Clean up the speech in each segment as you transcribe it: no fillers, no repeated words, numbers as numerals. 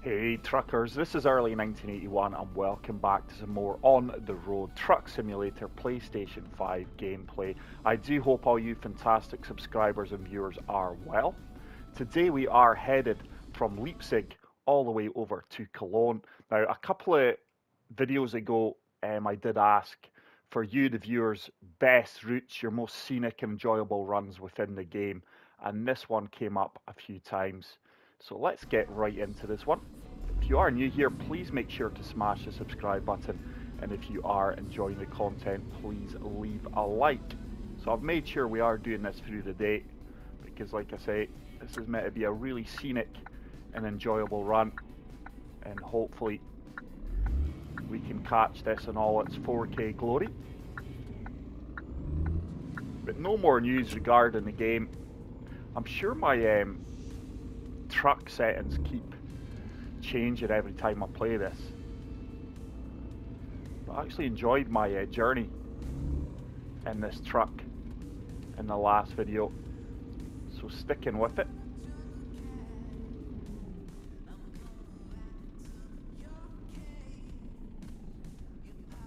Hey truckers, this is early 1981 and welcome back to some more On the Road Truck Simulator PlayStation 5 gameplay. I do hope all you fantastic subscribers and viewers are well. Today we are headed from Leipzig all the way over to Cologne. Now a couple of videos ago I did ask for you, the viewers, best routes, your most scenic and enjoyable runs within the game, and this one came up a few times. So let's get right into this one. If you are new here, please make sure to smash the subscribe button, and if you are enjoying the content, please leave a like. So I've made sure we are doing this through the day, because like I say, this is meant to be a really scenic and enjoyable run, and hopefully we can catch this in all its 4K glory. But no more news regarding the game. I'm sure my truck settings keep changing every time I play this. I actually enjoyed my journey in this truck in the last video, so sticking with it.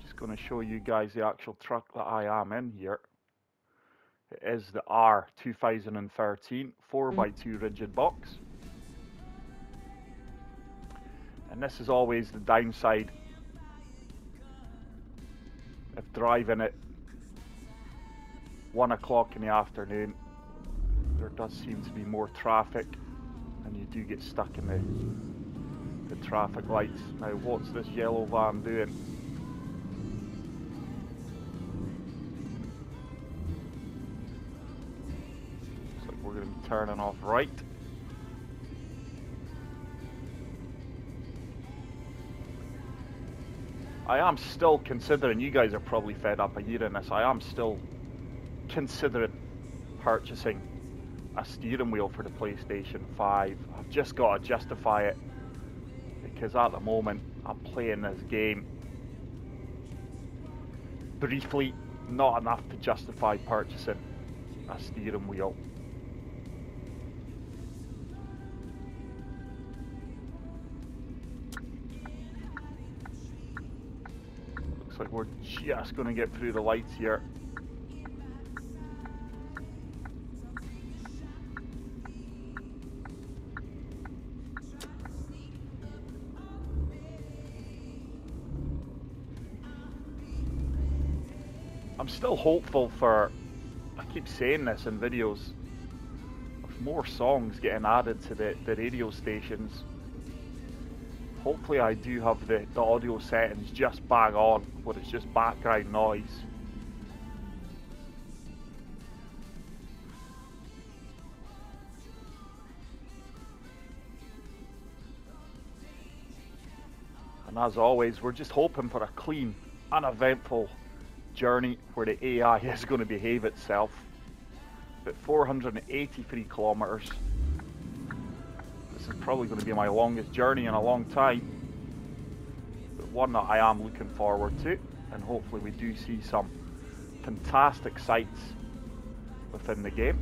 Just going to show you guys the actual truck that I am in here. It is the R 2013 4x2 rigid box. And this is always the downside of driving at 1 o'clock in the afternoon. There does seem to be more traffic and you do get stuck in the traffic lights. Now what's this yellow van doing? Looks like we're going to be turning off right. I am still considering, you guys are probably fed up of hearing this, I am still considering purchasing a steering wheel for the PlayStation 5. I've just got to justify it, because at the moment I'm playing this game briefly, not enough to justify purchasing a steering wheel. Looks like we're just going to get through the lights here. I'm still hopeful for, I keep saying this in videos, of more songs getting added to the radio stations. Hopefully I do have the audio settings just bang on, where it's just background noise. And as always, we're just hoping for a clean, uneventful journey where the AI is going to behave itself. But 483 kilometers. This is probably going to be my longest journey in a long time, but one that I am looking forward to, and hopefully we do see some fantastic sights within the game.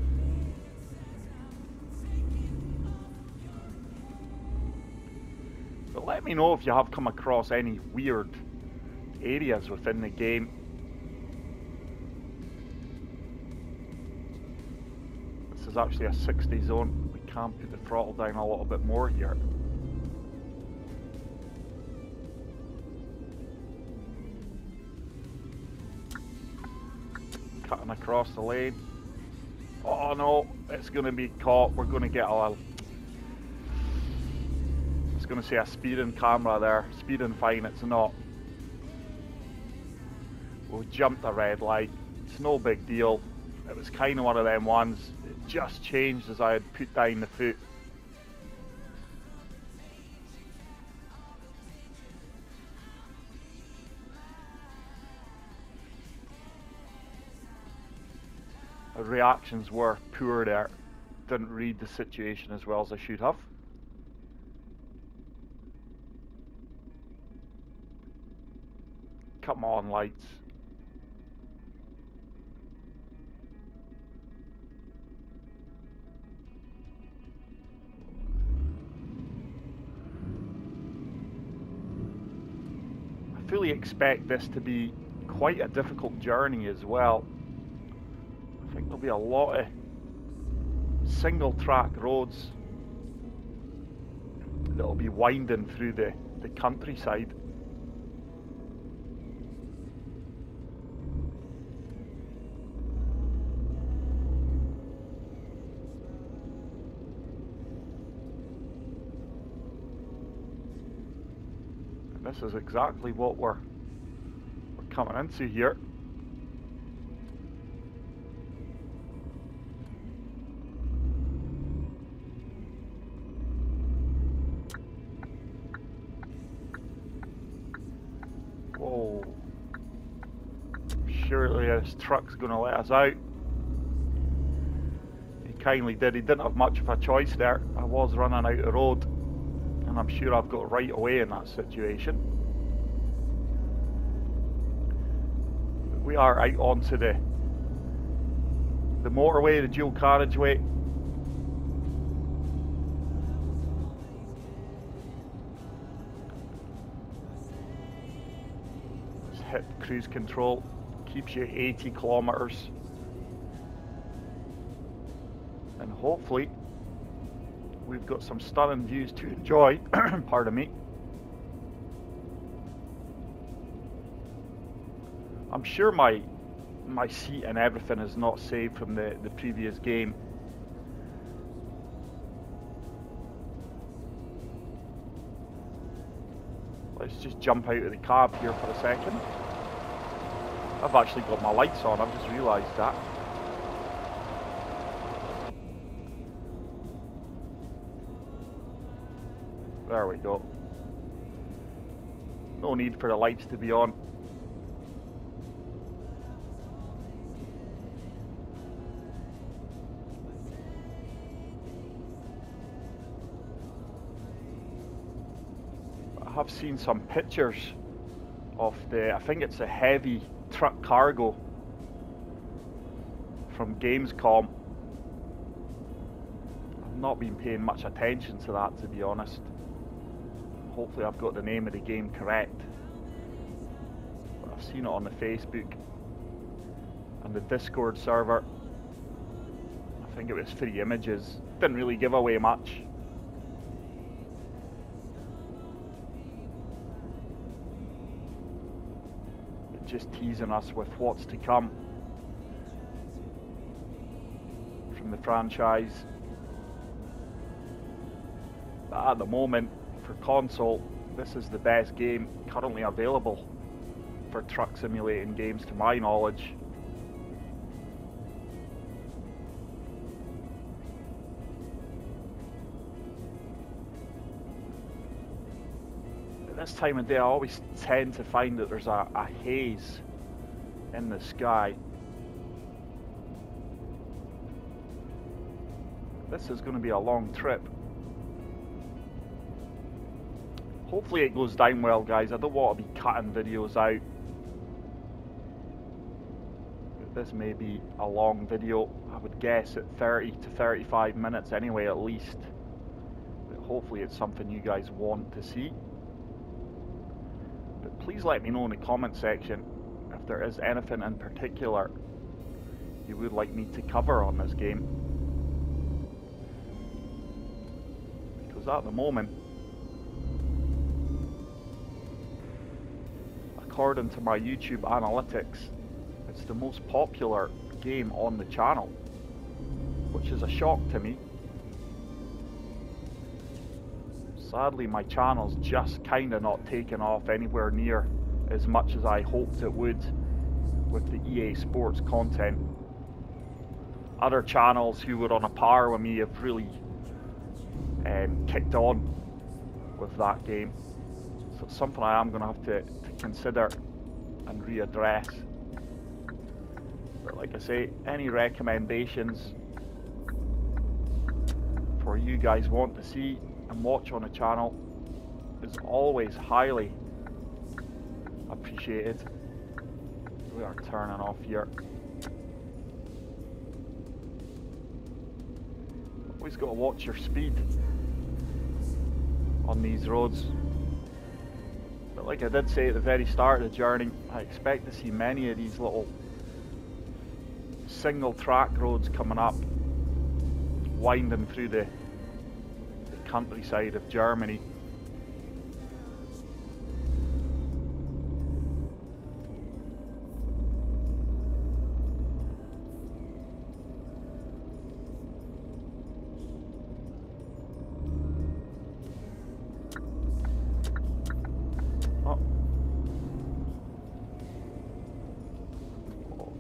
But let me know if you have come across any weird areas within the game. This is actually a 60 zone. We can put the throttle down a little bit more here. Cutting across the lane. Oh no, it's going to be caught. We're going to get a... It's going to say a speeding camera there. Speeding fine, it's not. We jumped a red light. It's no big deal. It was kind of one of them ones. It just changed as I had put down the foot. The reactions were poor there. Didn't read the situation as well as I should have. Come on, lights. fully expect this to be quite a difficult journey as well. I think there'll be a lot of single track roads that'll be winding through the countryside. And this is exactly what we're coming into here. Whoa. Surely this truck's going to let us out. He kindly did. He didn't have much of a choice there. I was running out of road, and I'm sure I've got right away in that situation. But we are out onto the motorway, the dual carriageway. Hit cruise control, keeps you 80 kilometers, and hopefully we've got some stunning views to enjoy. Pardon me. I'm sure my seat and everything is not saved from the previous game. Let's just jump out of the cab here for a second. I've actually got my lights on, I've just realised that. There we go. No need for the lights to be on. I have seen some pictures of I think it's a heavy truck cargo from Gamescom. I've not been paying much attention to that, to be honest. Hopefully I've got the name of the game correct. But I've seen it on the Facebook and the Discord server. I think it was 3 images. Didn't really give away much. Just teasing us with what's to come from the franchise. But at the moment, for console, this is the best game currently available for truck simulating games, to my knowledge. This time of day I always tend to find that there's a haze in the sky. This is going to be a long trip. Hopefully it goes down well, guys. I don't want to be cutting videos out. But this may be a long video. I would guess at 30 to 35 minutes anyway, at least. But hopefully it's something you guys want to see. But please let me know in the comment section if there is anything in particular you would like me to cover on this game. Because at the moment, according to my YouTube analytics, it's the most popular game on the channel, which is a shock to me. Sadly, my channel's just kinda not taken off anywhere near as much as I hoped it would with the EA Sports content. Other channels who were on a par with me have really kicked on with that game. So it's something I am going to have to consider and readdress. But like I say, any recommendations for you guys want to see and watch on the channel is always highly appreciated. We are turning off here. Always got to watch your speed on these roads. But But like I did say at the very start of the journey, I expect to see many of these little single track roads coming up, winding through the countryside of Germany.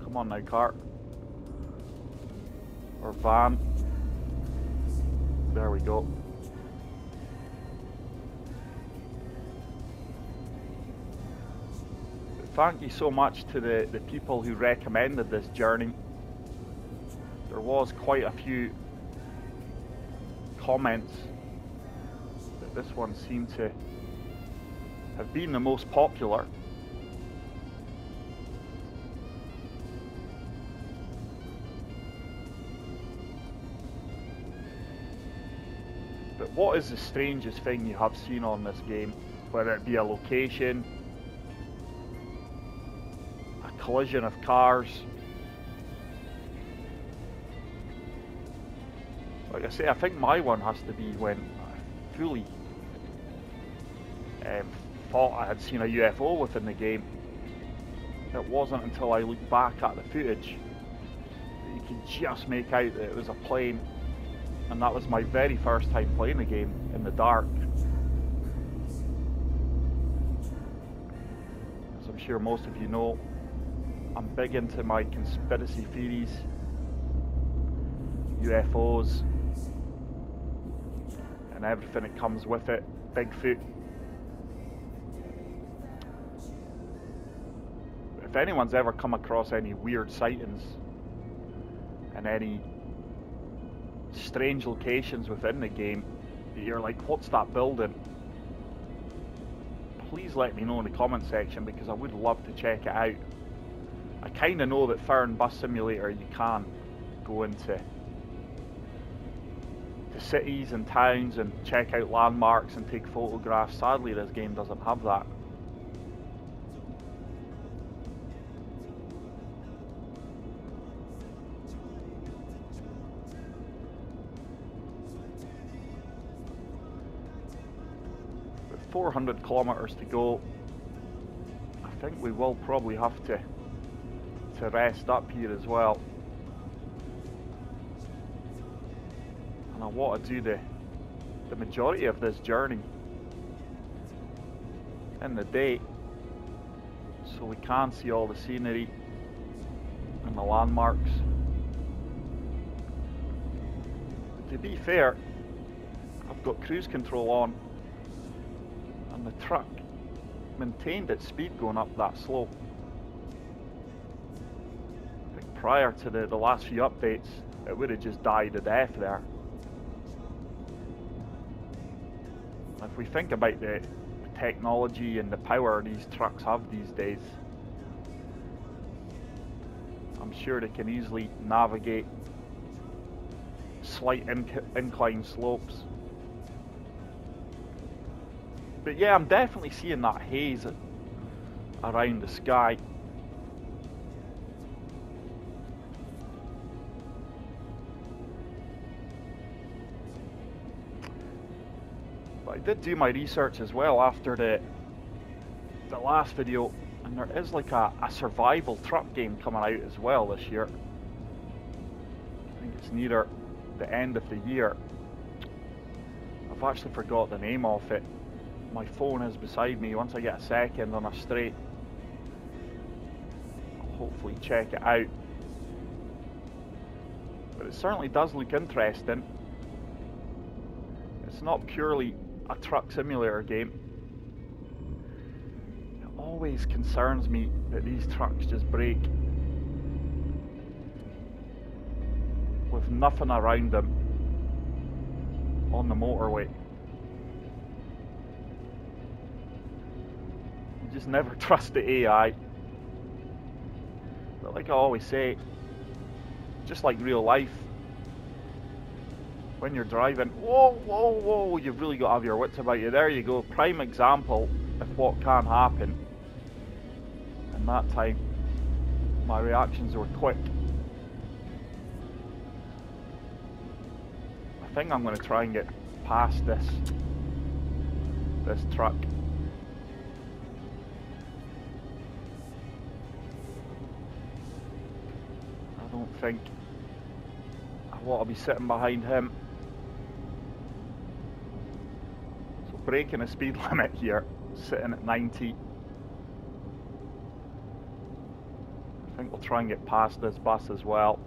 Come on now, cart. Or van. There we go. Thank you so much to the people who recommended this journey. There was quite a few comments that this one seemed to have been the most popular. But what is the strangest thing you have seen on this game? Whether it be a location, a collision of cars. Like I say, I think my one has to be when I fully thought I had seen a UFO within the game. It wasn't until I looked back at the footage that you could just make out that it was a plane. And that was my very first time playing the game in the dark. As I'm sure most of you know, I'm big into my conspiracy theories, UFOs, and everything that comes with it, Bigfoot. If anyone's ever come across any weird sightings and any strange locations within the game that you're like, what's that building? Please let me know in the comment section, because I would love to check it out. I kind of know that Fire and Bus Simulator you can go into the cities and towns and check out landmarks and take photographs. Sadly this game doesn't have that. With 400 kilometers to go, I think we will probably have to rest up here as well. And I want to do the majority of this journey in the day, so we can see all the scenery and the landmarks. To be fair, I've got cruise control on, and the truck maintained its speed going up that slope. I think prior to the last few updates, it would have just died to death there. If we think about the technology and the power these trucks have these days, I'm sure they can easily navigate slight incline slopes. But yeah, I'm definitely seeing that haze around the sky. But I did do my research as well after the last video, and there is like a survival truck game coming out as well this year. I think it's near the end of the year. I've actually forgot the name of it. My phone is beside me. Once I get a second on a straight, I'll hopefully check it out. But it certainly does look interesting. It's not purely a truck simulator game. It always concerns me that these trucks just break with nothing around them on the motorway. You just never trust the AI. But like I always say, just like real life, when you're driving, whoa, whoa, whoa, you've really got to have your wits about you. There you go, prime example if what can happen. And that time, my reactions were quick. I think I'm going to try and get past this truck. I don't think I want to be sitting behind him. So breaking the speed limit here, sitting at 90. I think we'll try and get past this bus as well.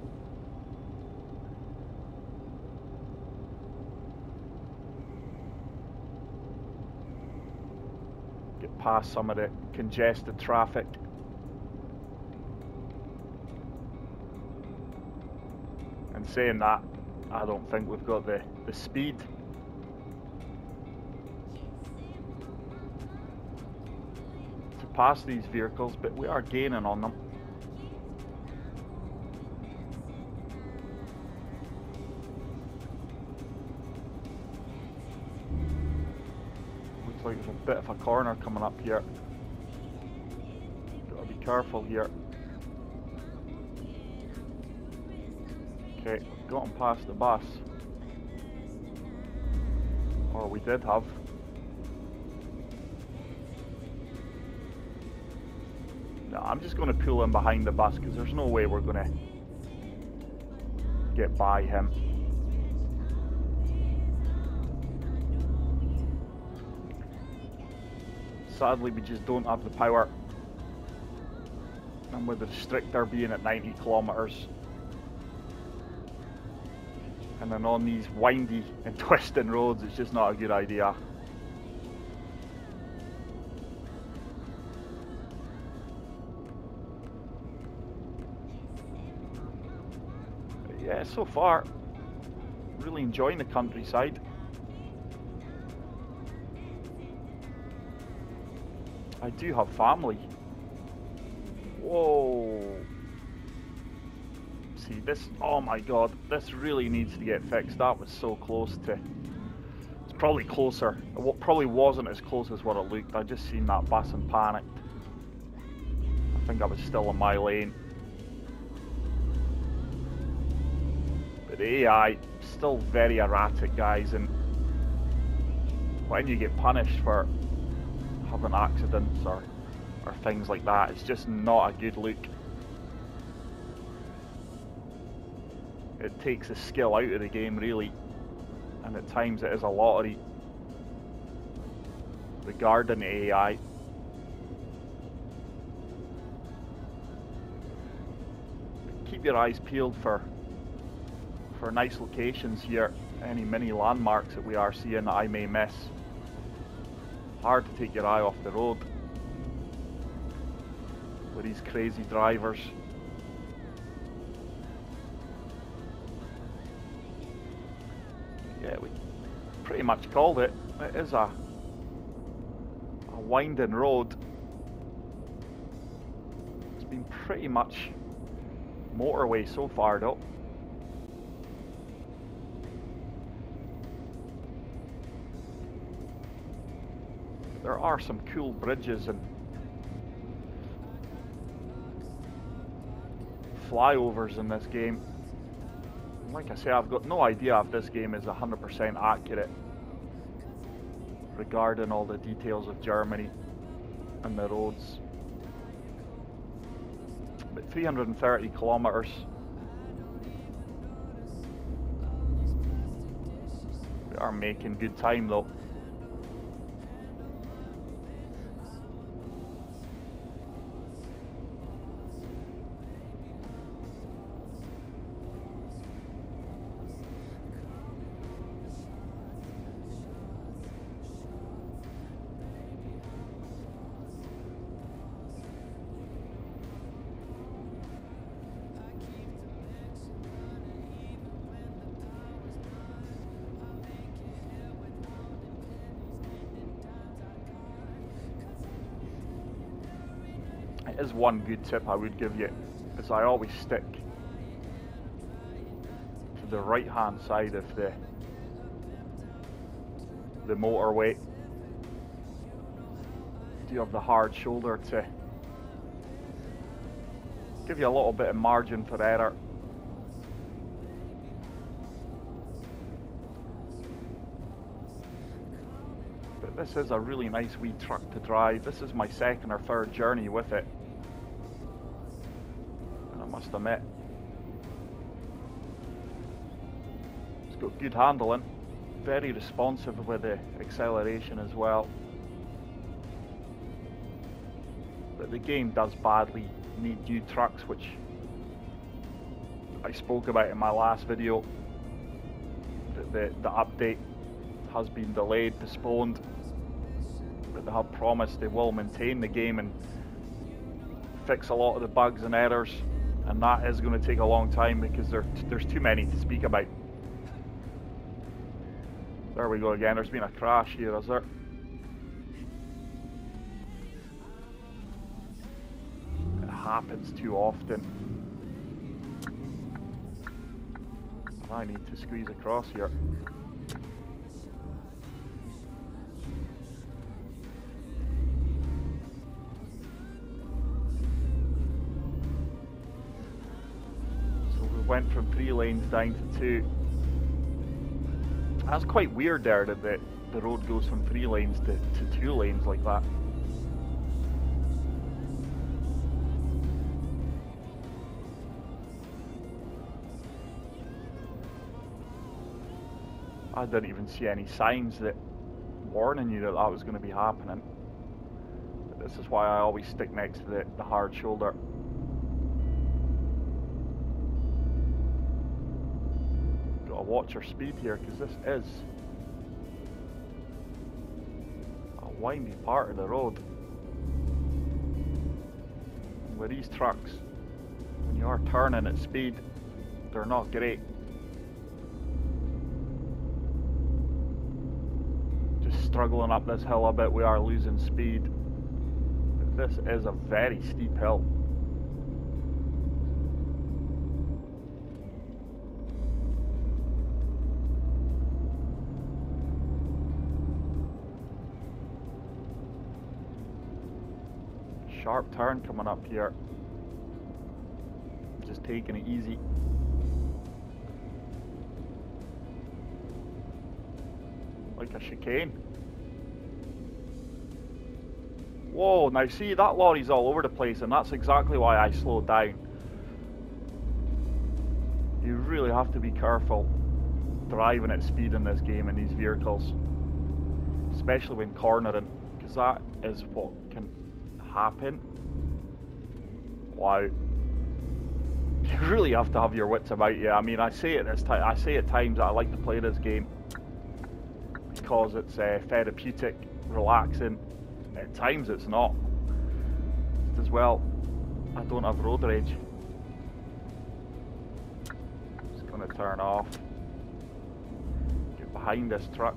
Get past some of the congested traffic. And saying that, I don't think we've got the speed to pass these vehicles, but we are gaining on them. Looks like there's a bit of a corner coming up here. Gotta be careful here. Okay, we've gotten past the bus. Or we did have. No, I'm just going to pull in behind the bus because there's no way we're going to get by him. Sadly, we just don't have the power. And with the restrictor being at 90 kilometers, and then on these windy and twisting roads, it's just not a good idea. But yeah, so far, really enjoying the countryside. I do have family. Whoa. See this, oh my god, this really needs to get fixed. That was so close to, it's probably closer. It probably wasn't as close as what it looked. I just seen that bus and panicked. I think I was still in my lane. But the AI, still very erratic, guys, and when you get punished for having accidents or things like that, it's just not a good look. It takes the skill out of the game, really, and at times it is a lottery regarding AI. Keep your eyes peeled for nice locations here, any mini landmarks that we are seeing that I may miss. Hard to take your eye off the road with these crazy drivers. Yeah, we pretty much called it. It is a winding road. It's been pretty much motorway so far though. There are some cool bridges and flyovers in this game. Like I say, I've got no idea if this game is 100% accurate regarding all the details of Germany and the roads. But 330 kilometers. We are making good time though. Is one good tip I would give you, is I always stick to the right hand side of the do have the hard shoulder to give you a little bit of margin for error. But this is a really nice wee truck to drive. This is my second or third journey with it, and I must admit, it's got good handling, very responsive with the acceleration as well. But the game does badly need new trucks, which I spoke about in my last video. The update has been delayed, postponed, but they have promised they will maintain the game and fix a lot of the bugs and errors, and that is going to take a long time because there's too many to speak about. There we go again. There's been a crash here, is there? It happens too often. I need to squeeze across here. So we went from 3 lanes down to 2. That's quite weird there that the road goes from 3 lanes to 2 lanes like that. I didn't even see any signs that warning you that that was going to be happening. But this is why I always stick next to the hard shoulder. Gotta watch your speed here, because this is a windy part of the road. And with these trucks, when you are turning at speed, they're not great. Struggling up this hill a bit, we are losing speed. This is a very steep hill. Sharp turn coming up here. Just taking it easy. Like a chicane. Whoa, now see, that lorry's all over the place, and that's exactly why I slowed down. You really have to be careful driving at speed in this game in these vehicles, especially when cornering, because that is what can happen. Wow. You really have to have your wits about you. I mean, I say at times that I like to play this game because it's therapeutic, relaxing. At times it's not. Just as well, I don't have road rage. Just gonna turn off. Get behind this truck.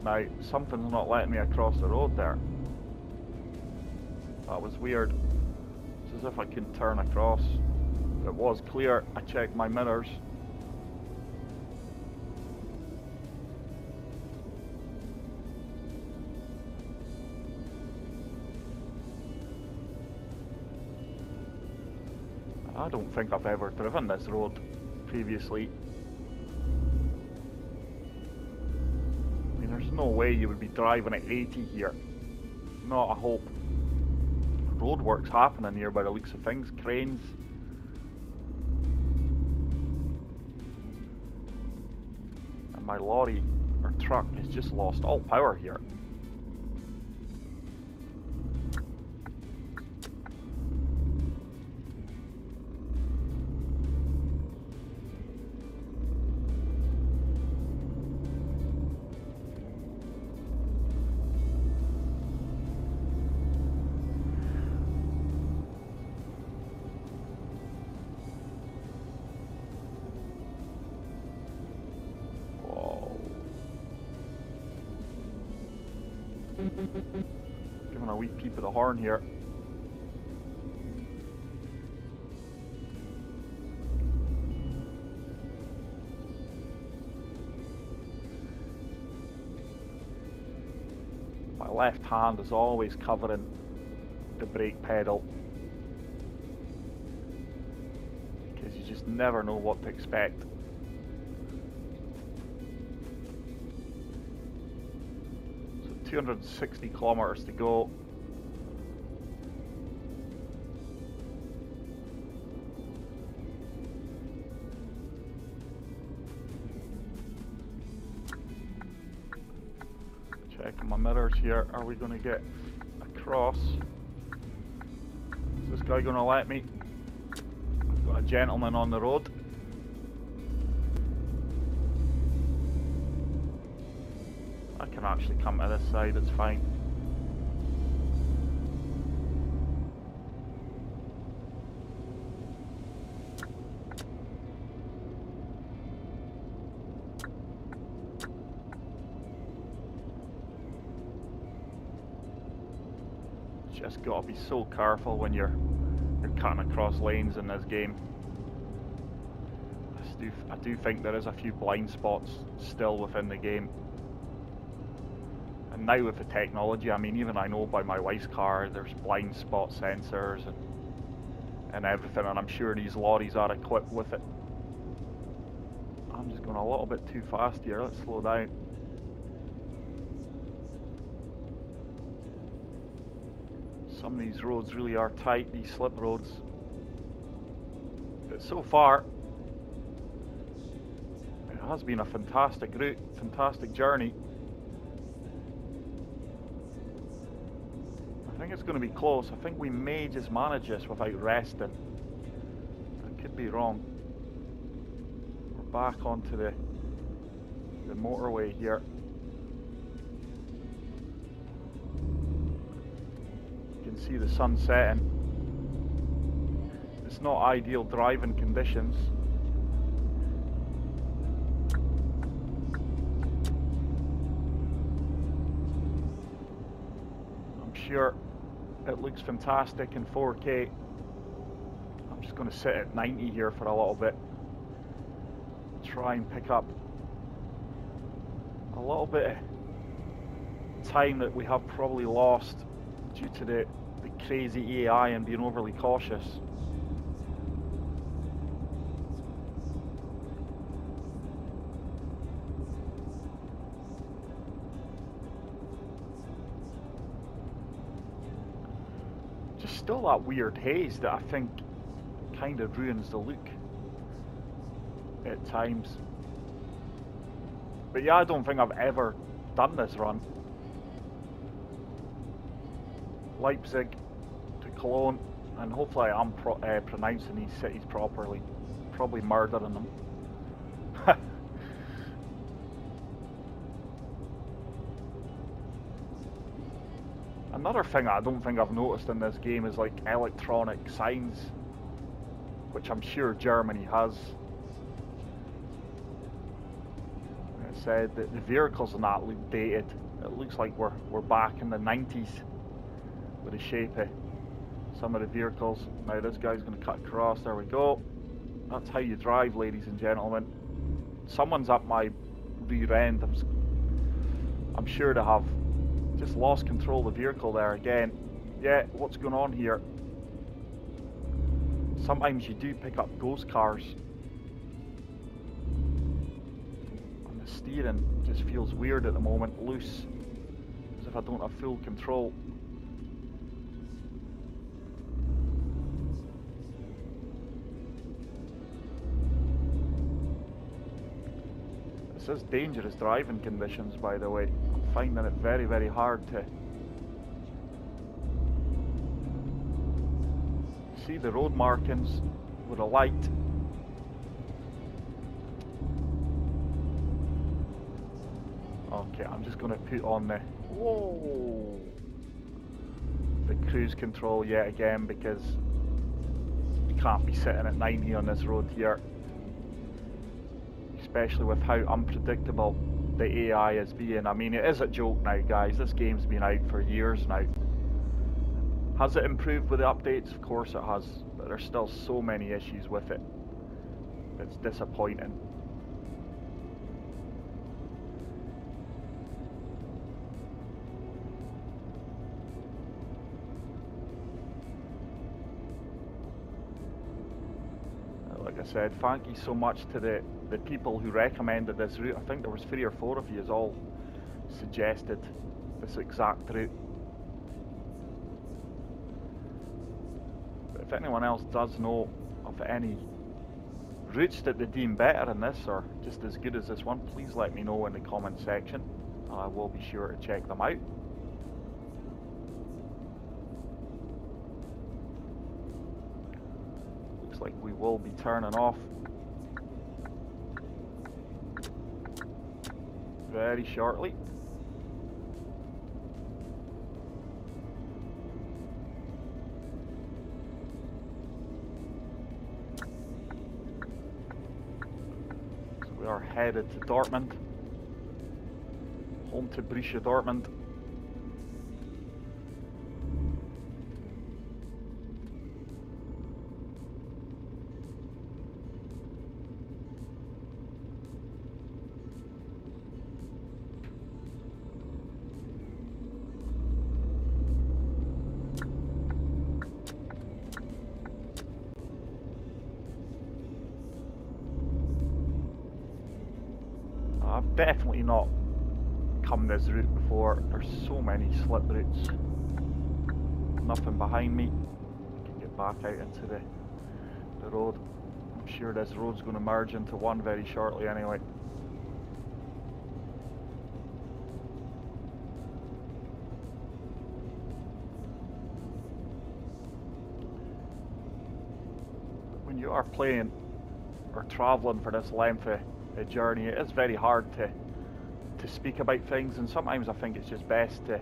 Now, something's not letting me across the road there. That was weird. It's as if I couldn't turn across. It was clear. I checked my mirrors. I don't think I've ever driven this road previously. I mean, there's no way you would be driving at 80 here. Not a hope. Roadworks happening here by the looks of things. Cranes. And my lorry or truck has just lost all power here. Giving a wee peep at the horn here. My My left hand is always covering the brake pedal, because you just never know what to expect. So 260 kilometers to go. Checking my mirrors here. Are we going to get across? Is this guy going to let me? I've got a gentleman on the road. I can actually come to this side, it's fine. Just gotta be so careful when you're cutting across lanes in this game. I do think there is a few blind spots still within the game. And now with the technology, I mean, even I know by my wife's car, there's blind spot sensors and everything, and I'm sure these lorries are equipped with it. I'm just going a little bit too fast here, let's slow down. Some of these roads really are tight, these slip roads. But so far, it has been a fantastic route, fantastic journey. I think it's going to be close. I think we may just manage this without resting. I could be wrong. We're back onto the motorway here. You can see the sun setting. It's not ideal driving conditions. I'm sure it looks fantastic in 4K. I'm just going to sit at 90 here for a little bit. Try and pick up a little bit of time that we have probably lost due to the crazy AI and being overly cautious. Just still that weird haze that I think kind of ruins the look at times. But yeah, I don't think I've ever done this run. Leipzig to Cologne, and hopefully I'm pronouncing these cities properly. Probably murdering them. Another thing I don't think I've noticed in this game is like electronic signs, which I'm sure Germany has. It said that the vehicles in that look dated. It looks like we're back in the 90s with the shape of some of the vehicles. Now this guy's going to cut across. There we go. That's how you drive, ladies and gentlemen. Someone's up my rear end. I'm sure they have just lost control of the vehicle there again. Yeah, what's going on here? Sometimes you do pick up ghost cars. And the steering just feels weird at the moment, loose. As if I don't have full control. This is dangerous driving conditions, by the way. I'm finding it very, very hard to see the road markings with a light. Okay, I'm just going to put on the cruise control yet again, because you can't be sitting at 90 on this road here. Especially with how unpredictable the AI is being. I mean, it is a joke now, guys. This game's been out for years now. Has it improved with the updates? Of course it has, but there's still so many issues with it. It's disappointing. said, thank you so much to the people who recommended this route. I think there was 3 or 4 of you all suggested this exact route. But if anyone else does know of any routes that they deem better than this or just as good as this one, please let me know in the comment section and I will be sure to check them out. Looks like we will be turning off very shortly. So we are headed to Dortmund, home to Borussia Dortmund. I've definitely not come this route before. There's so many slip routes. Nothing behind me. I can get back out into the road. I'm sure this road's going to merge into one very shortly anyway. When you are playing or travelling for this length of a journey, it is very hard to speak about things, and sometimes I think it's just best to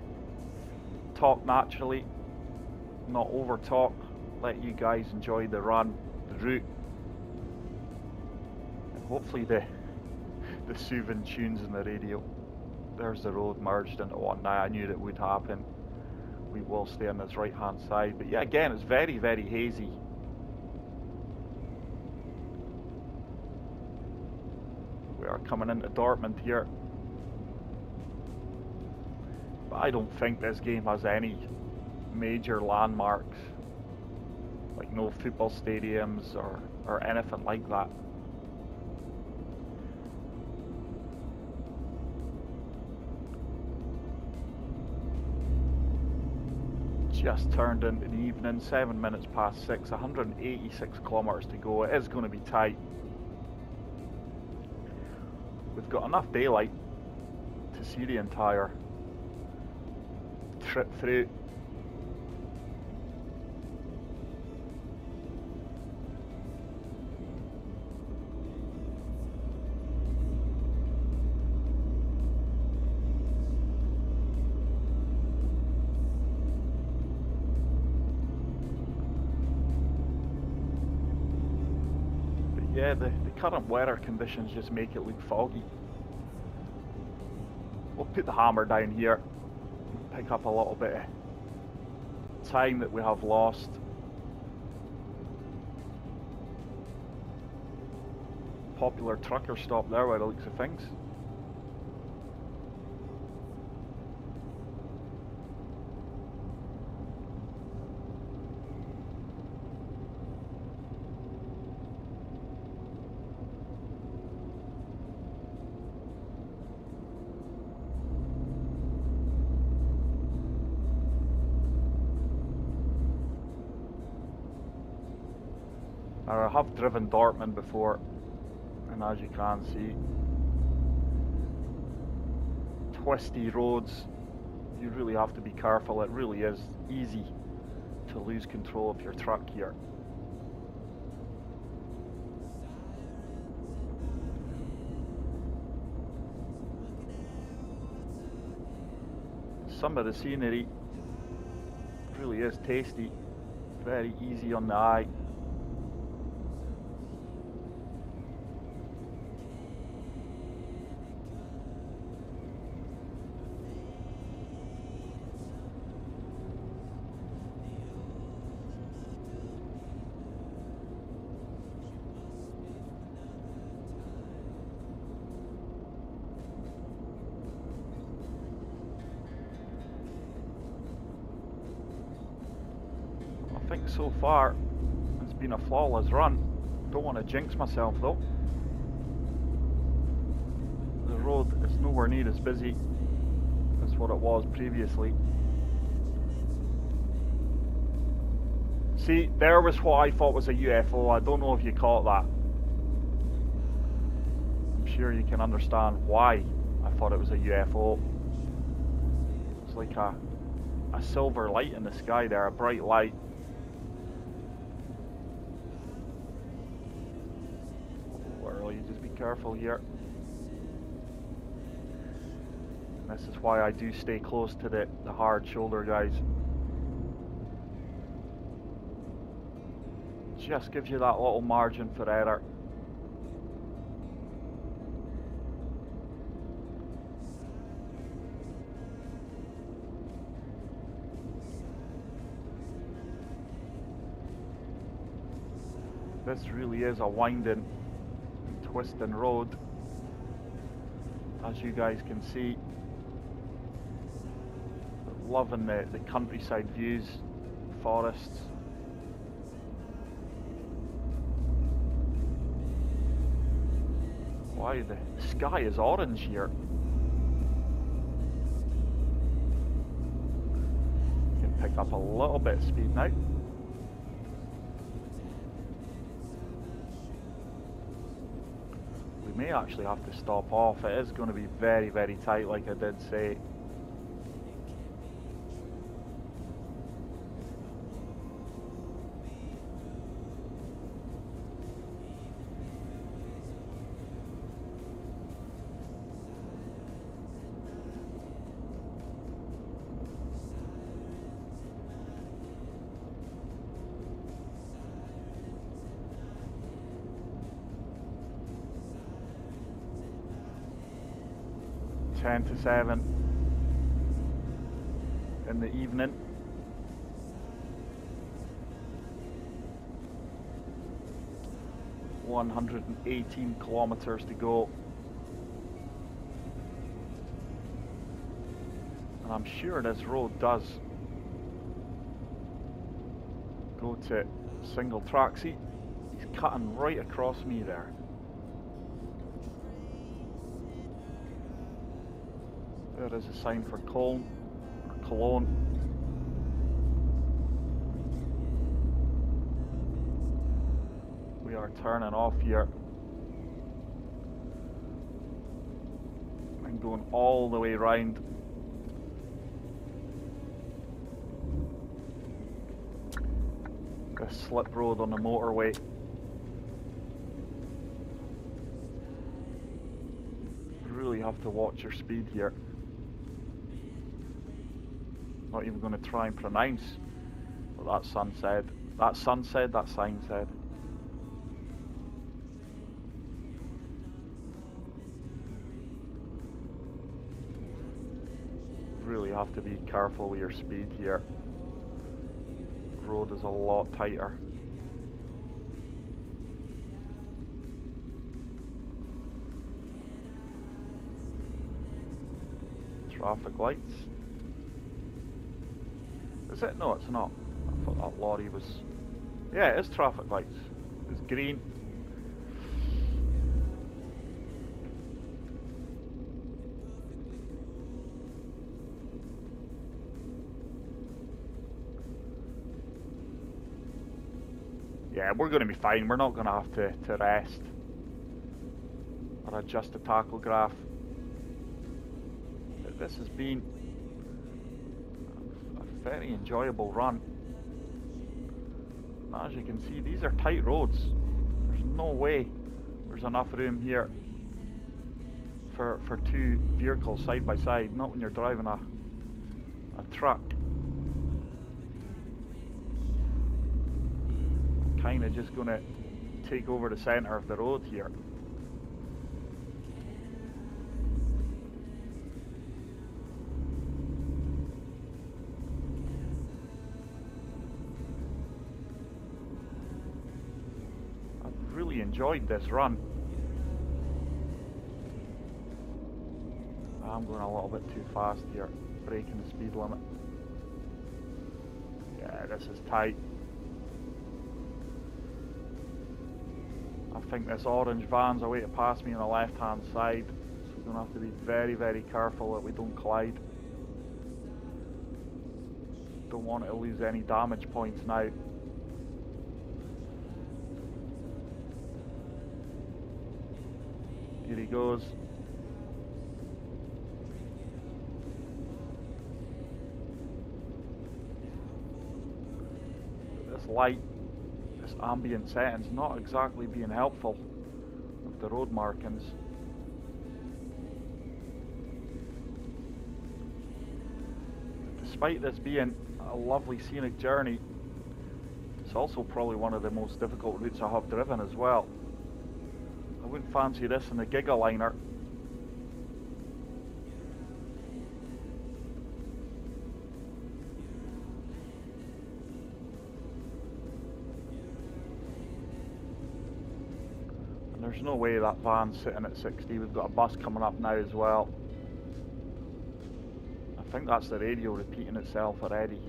talk naturally, not over talk, let you guys enjoy the run, the route, and hopefully the soothing tunes in the radio. There's the road merged into one now. I knew that would happen. We will stay on this right hand side, but yeah, again, it's very, very hazy. We are coming into Dortmund here. But I don't think this game has any major landmarks, like no football stadiums or anything like that. Just turned into the evening, 7 minutes past 6, 186 kilometers to go. It is going to be tight. We've got enough daylight to see the entire trip through. But yeah, the current weather conditions just make it look foggy. We'll put the hammer down here, pick up a little bit of time that we have lost. Popular trucker stop there by the looks of things. Now, I have driven Dortmund before, and as you can see, twisty roads. You really have to be careful. It really is easy to lose control of your truck here. Some of the scenery really is tasty, very easy on the eye. I think so far it's been a flawless run. Don't want to jinx myself though. The road is nowhere near as busy as what it was previously. See, there was what I thought was a UFO. I don't know if you caught that. I'm sure you can understand why I thought it was a UFO. It's like a silver light in the sky there, a bright light. Well, you just be careful here. This is why I do stay close to the hard shoulder, guys. Just gives you that little margin for error. This really is a winding, twisting road, as you guys can see. Loving the countryside views, forests. Wow, the sky is orange here. You can pick up a little bit of speed now. We may actually have to stop off. It is going to be very, very tight, like I did say. Ten to 7 in the evening. $118 kilometers to go. And I'm sure this road does go to single track. See, he's cutting right across me there. There is a sign for Cologne, or Cologne. We are turning off here and going all the way round. This slip road on the motorway. Really have to watch your speed here. Not even going to try and pronounce what that sun said. That sun said, that sign said. Really have to be careful with your speed here. The road is a lot tighter. Traffic lights. Is it? No, it's not. I thought that lorry was... Yeah, it is traffic lights. It's green. Yeah, we're going to be fine. We're not going to have to rest or adjust the tachograph. This has been a very enjoyable run. As you can see, these are tight roads. There's no way there's enough room here for two vehicles side by side, not when you're driving a truck. I'm kind of just going to take over the centre of the road here. Really enjoyed this run. I'm going a little bit too fast here, breaking the speed limit. Yeah, this is tight. I think this orange van's a way to pass me on the left hand side, so we're going to have to be very, very careful that we don't collide. Don't want it to lose any damage points now. Here he goes. This light, this ambient setting's not exactly being helpful with the road markings. Despite this being a lovely scenic journey, it's also probably one of the most difficult routes I have driven as well. I wouldn't fancy this in the Gigaliner. And there's no way that van's sitting at 60. We've got a bus coming up now as well. I think that's the radio repeating itself already.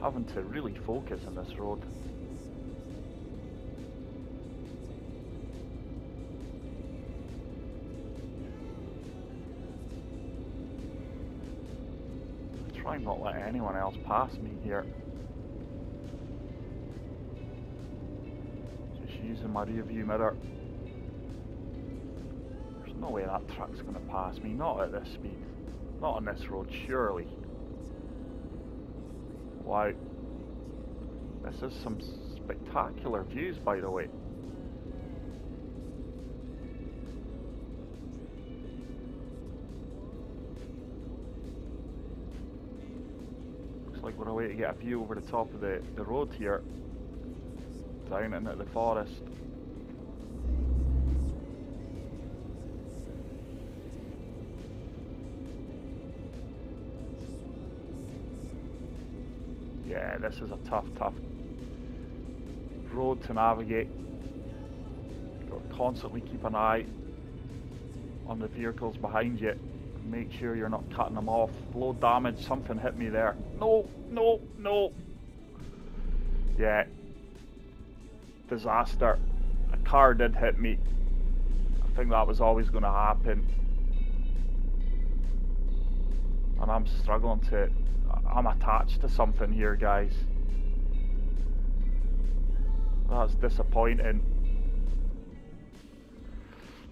Having to really focus on this road. Try not let anyone else pass me here. Just using my rear view mirror. There's no way that truck's going to pass me, not at this speed. Not on this road, surely. Wow, this is some spectacular views, by the way. Looks like we're away to get a view over the top of the road here, down into the forest. Yeah, this is a tough road to navigate. You've got to constantly keep an eye on the vehicles behind you. Make sure you're not cutting them off. Low damage, something hit me there. No, no, no. Yeah. Disaster. A car did hit me. I think that was always going to happen. And I'm struggling to... I'm attached to something here, guys. That's disappointing.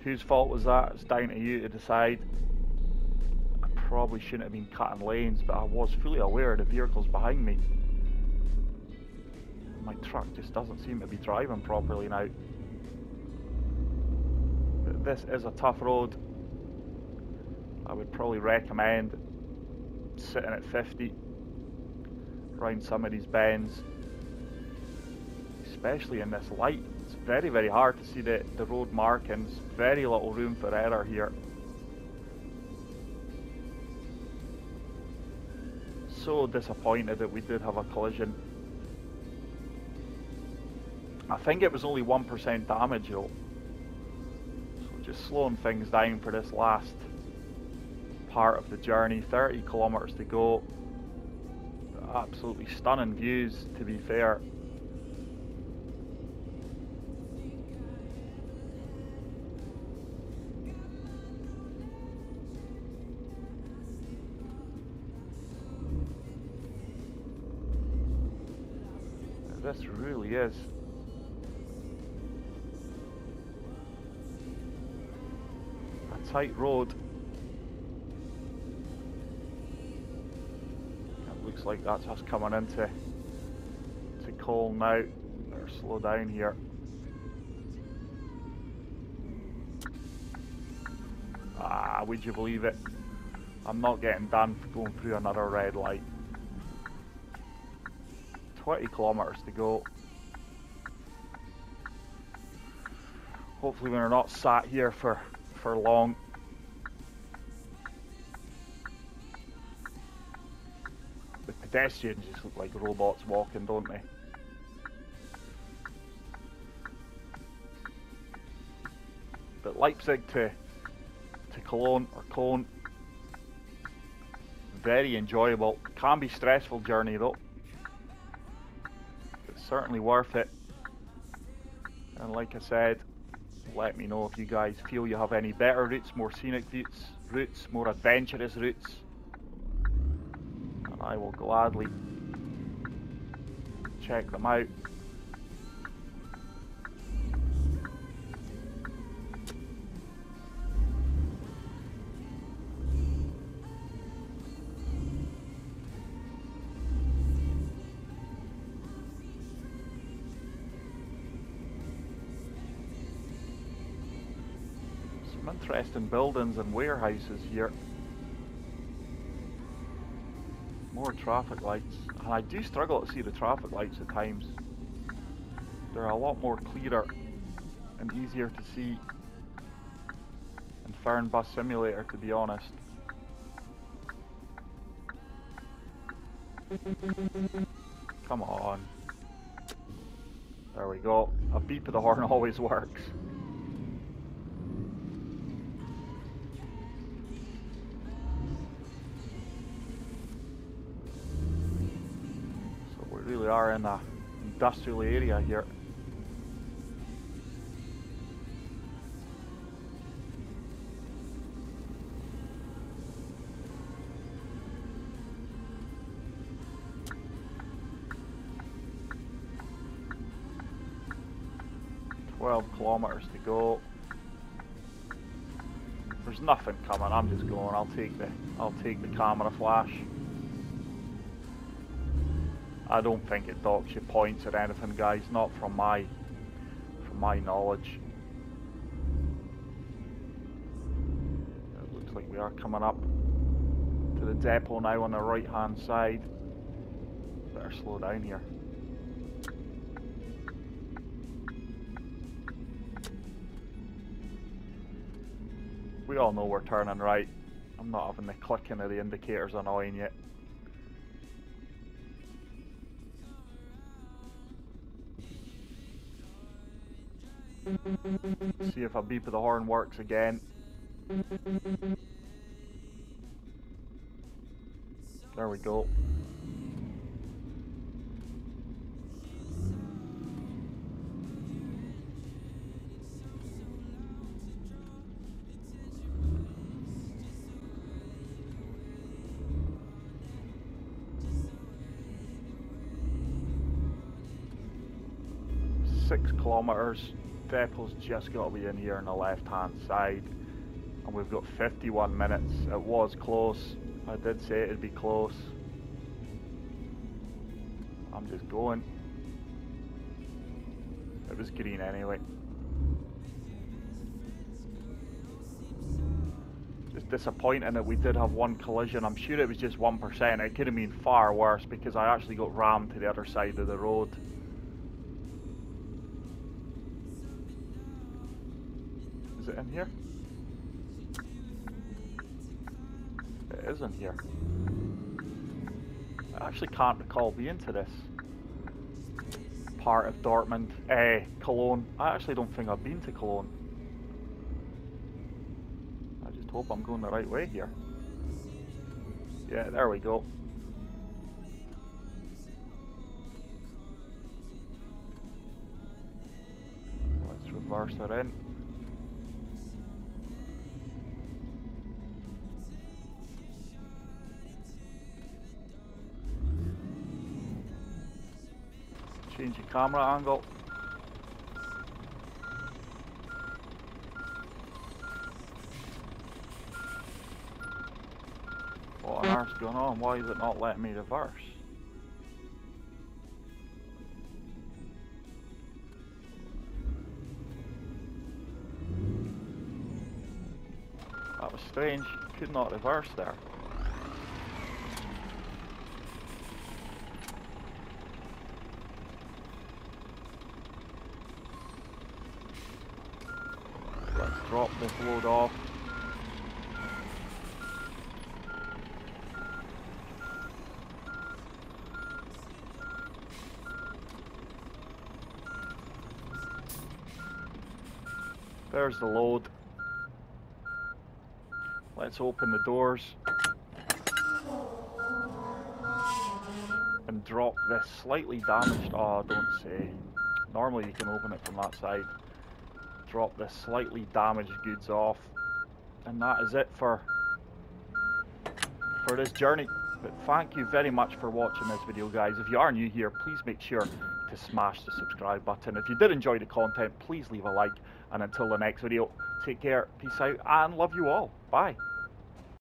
Whose fault was that? It's down to you to decide. I probably shouldn't have been cutting lanes, but I was fully aware of the vehicles behind me. My truck just doesn't seem to be driving properly now. But this is a tough road. I would probably recommend sitting at 50 around some of these bends, especially in this light. It's very, very hard to see the road markings. Very little room for error here. So disappointed that we did have a collision. I think it was only 1% damage though, so just slowing things down for this last part of the journey. 30 kilometers to go. Absolutely stunning views, to be fair. This really is a tight road. Looks like that's us coming into Cole now. Better slow down here. Would you believe it? I'm not getting done for going through another red light. 20 kilometers to go. Hopefully we're not sat here for long. The pedestrians just look like robots walking, don't they? But Leipzig to Cologne, or Cologne, very enjoyable. Can be stressful journey though. It's certainly worth it. And like I said, let me know if you guys feel you have any better routes, more scenic routes, more adventurous routes. And I will gladly check them out. Some interesting buildings and warehouses here. More traffic lights, and I do struggle to see the traffic lights at times. They're a lot more clearer and easier to see in Fernbus Simulator, to be honest. Come on. There we go. A beep of the horn always works. So we really are in a industrial area here. Kilometers to go. There's nothing coming. I'm just going. I'll take the camera flash. I don't think it docks you points or anything, guys. Not from my knowledge. It looks like we are coming up to the depot now on the right hand side. Better slow down here. We all know we're turning right. I'm not having the clicking of the indicators annoying yet. See if a beep of the horn works again. There we go. Kilometers. Depot's just got to be in here on the left hand side, and we've got 51 minutes. It was close. I did say it'd be close. I'm just going. It was green anyway. Just disappointing that we did have one collision. I'm sure it was just 1%. It could have been far worse because I actually got rammed to the other side of the road. Is it in here? It is in here. I actually can't recall being to this part of Dortmund. Cologne. I actually don't think I've been to Cologne. I just hope I'm going the right way here. Yeah, there we go. Let's reverse it in. Change your camera angle. What on earth's going on? Why is it not letting me reverse? That was strange. Could not reverse there. drop this load off. There's the load. Let's open the doors and drop this slightly damaged, oh don't say, normally you can open it from that side. Drop this slightly damaged goods off, and that is it for this journey. But thank you very much for watching this video, guys. If you are new here, please make sure to smash the subscribe button. If you did enjoy the content, please leave a like, and until the next video, take care, peace out, and love you all. Bye.